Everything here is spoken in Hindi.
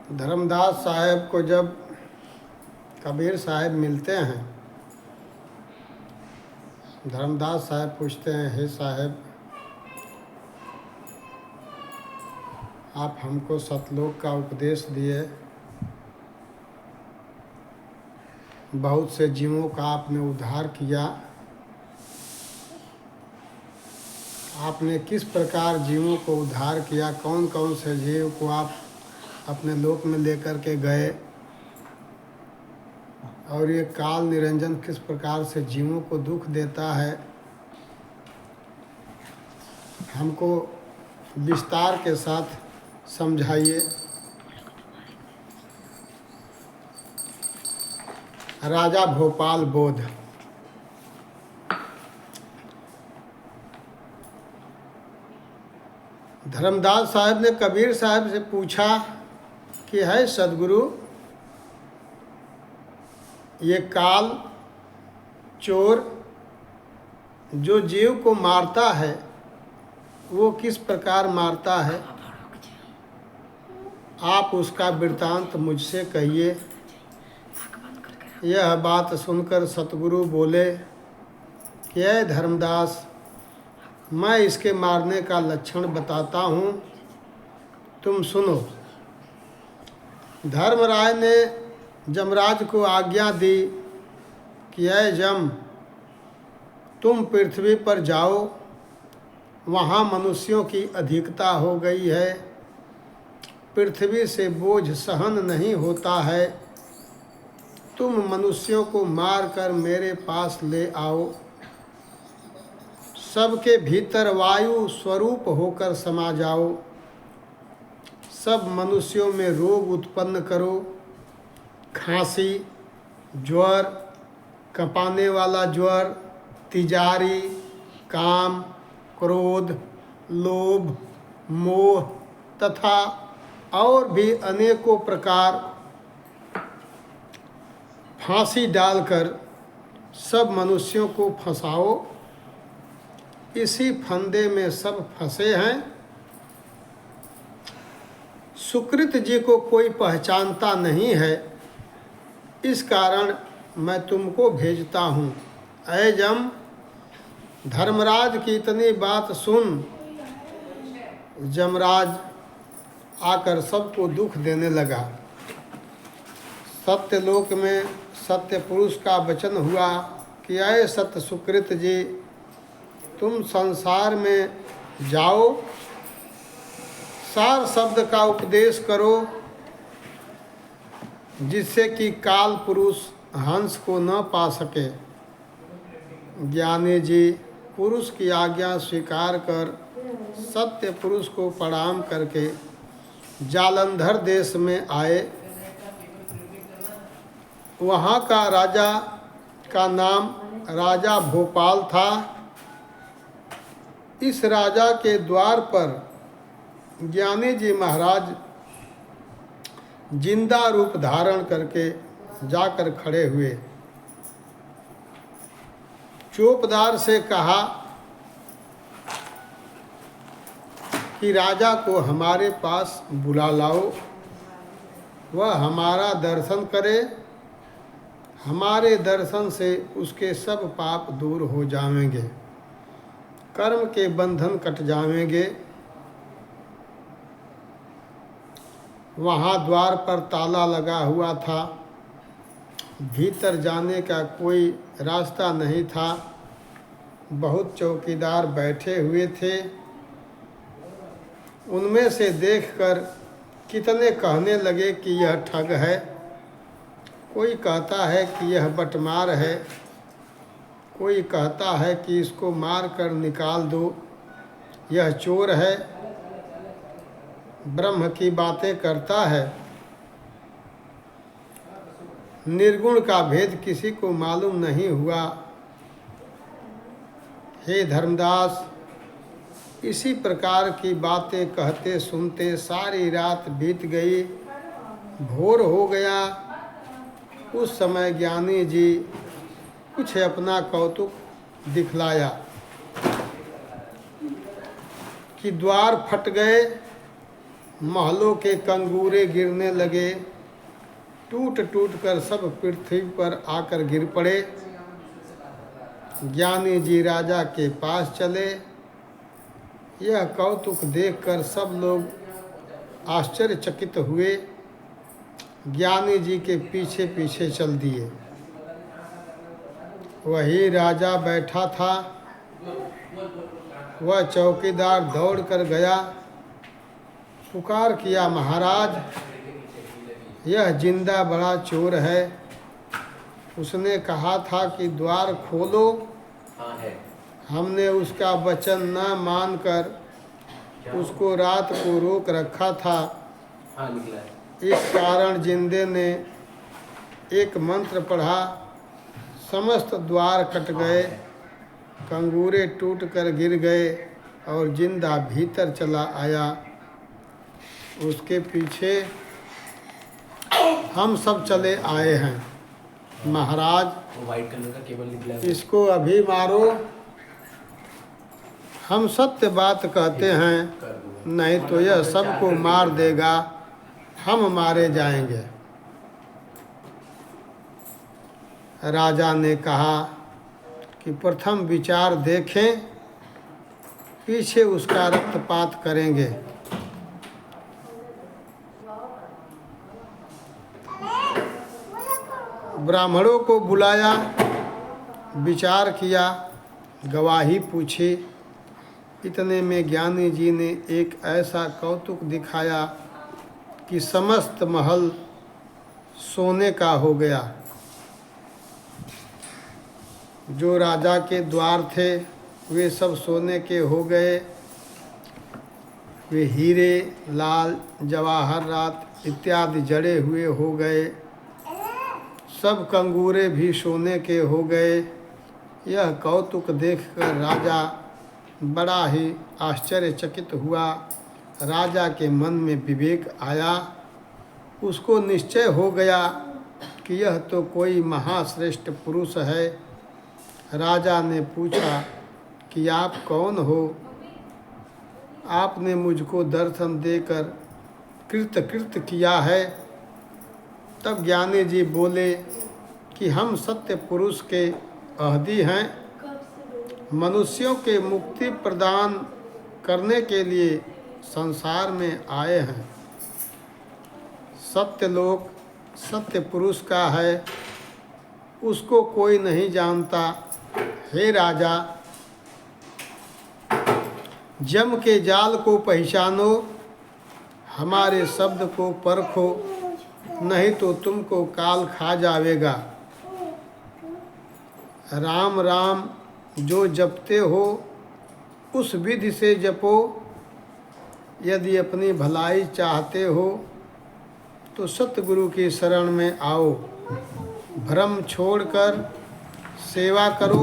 धर्मदास साहब को जब कबीर साहब मिलते हैं, धर्मदास साहब पूछते हैं, हे साहब, आप हमको सतलोक का उपदेश दिए, बहुत से जीवों का आपने उद्धार किया, आपने किस प्रकार जीवों को उद्धार किया, कौन कौन से जीव को आप अपने लोक में लेकर के गए, और ये काल निरंजन किस प्रकार से जीवों को दुख देता है, हमको विस्तार के साथ समझाइए। राजा भोपाल बोध। धर्मदास साहब ने कबीर साहब से पूछा कि है सदगुरु, ये काल चोर जो जीव को मारता है वो किस प्रकार मारता है, आप उसका वृत्तांत मुझसे कहिए। यह बात सुनकर सतगुरु बोले कि ऐ धर्मदास, मैं इसके मारने का लक्षण बताता हूँ, तुम सुनो। धर्मराय ने जमराज को आज्ञा दी कि ऐ जम, तुम पृथ्वी पर जाओ, वहाँ मनुष्यों की अधिकता हो गई है, पृथ्वी से बोझ सहन नहीं होता है, तुम मनुष्यों को मार कर मेरे पास ले आओ, सबके भीतर वायु स्वरूप होकर समा जाओ, सब मनुष्यों में रोग उत्पन्न करो, खांसी, ज्वर, कँपाने वाला ज्वर, तिजारी, काम, क्रोध, लोभ, मोह तथा और भी अनेकों प्रकार फांसी डालकर सब मनुष्यों को फंसाओ, इसी फंदे में सब फंसे हैं। सुकृत जी को कोई पहचानता नहीं है, इस कारण मैं तुमको भेजता हूँ। ऐ जम, धर्मराज की इतनी बात सुन जमराज आकर सबको दुख देने लगा। सत्यलोक में सत्य पुरुष का वचन हुआ कि ऐ सत्य सुकृत जी, तुम संसार में जाओ, सार शब्द का उपदेश करो, जिससे कि काल पुरुष हंस को न पा सके। ज्ञानी जी पुरुष की आज्ञा स्वीकार कर सत्य पुरुष को प्रणाम करके जालंधर देश में आए। वहाँ का राजा का नाम राजा भोपाल था। इस राजा के द्वार पर ज्ञानी जी महाराज जिंदा रूप धारण करके जाकर खड़े हुए। चौकीदार से कहा कि राजा को हमारे पास बुला लाओ, वह हमारा दर्शन करे, हमारे दर्शन से उसके सब पाप दूर हो जाएंगे, कर्म के बंधन कट जाएंगे। वहाँ द्वार पर ताला लगा हुआ था, भीतर जाने का कोई रास्ता नहीं था। बहुत चौकीदार बैठे हुए थे। उनमें से देखकर कितने कहने लगे कि यह ठग है, कोई कहता है कि यह बटमार है, कोई कहता है कि इसको मार कर निकाल दो, यह चोर है, ब्रह्म की बातें करता है। निर्गुण का भेद किसी को मालूम नहीं हुआ। हे धर्मदास, इसी प्रकार की बातें कहते सुनते सारी रात बीत गई, भोर हो गया। उस समय ज्ञानी जी कुछ अपना कौतुक दिखलाया कि द्वार फट गए, महलों के कंगूरे गिरने लगे, टूट टूट कर सब पृथ्वी पर आकर गिर पड़े। ज्ञानी जी राजा के पास चले। यह कौतुक देखकर सब लोग आश्चर्यचकित हुए। ज्ञानी जी के पीछे पीछे चल दिए। वही राजा बैठा था। वह चौकीदार दौड़ कर गया, पुकार किया, महाराज, यह जिंदा बड़ा चोर है। उसने कहा था कि द्वार खोलो। हमने उसका वचन न मानकर उसको रात को रोक रखा था। इस कारण जिंदे ने एक मंत्र पढ़ा, समस्त द्वार कट गए, कंगूरे टूट कर गिर गए और जिंदा भीतर चला आया। उसके पीछे हम सब चले आए हैं। महाराज, व्हाइट कलर का केबल निकला है। इसको अभी मारो। हम सत्य बात कहते हैं, नहीं तो यह सबको मार देगा, हम मारे जाएंगे। राजा ने कहा कि प्रथम विचार देखें, पीछे उसका रक्तपात करेंगे। ब्राह्मणों को बुलाया, विचार किया, गवाही पूछी। इतने में ज्ञानी जी ने एक ऐसा कौतुक दिखाया कि समस्त महल सोने का हो गया। जो राजा के द्वार थे वे सब सोने के हो गए। वे हीरे, लाल, जवाहरात इत्यादि जड़े हुए हो गए। सब कंगूरे भी सोने के हो गए। यह कौतुक देखकर राजा बड़ा ही आश्चर्यचकित हुआ। राजा के मन में विवेक आया। उसको निश्चय हो गया कि यह तो कोई महाश्रेष्ठ पुरुष है। राजा ने पूछा कि आप कौन हो? आपने मुझको दर्शन देकर कृतकृत्य किया है। तब ज्ञानी जी बोले कि हम सत्य पुरुष के अहदी हैं। मनुष्यों के मुक्ति प्रदान करने के लिए संसार में आए हैं। सत्य लोक सत्य पुरुष का है, उसको कोई नहीं जानता। हे राजा, जम के जाल को पहचानो, हमारे शब्द को परखो, नहीं तो तुमको काल खा जावेगा। राम राम जो जपते हो उस विधि से जपो। यदि अपनी भलाई चाहते हो तो सतगुरु की शरण में आओ। भ्रम छोड़कर सेवा करो।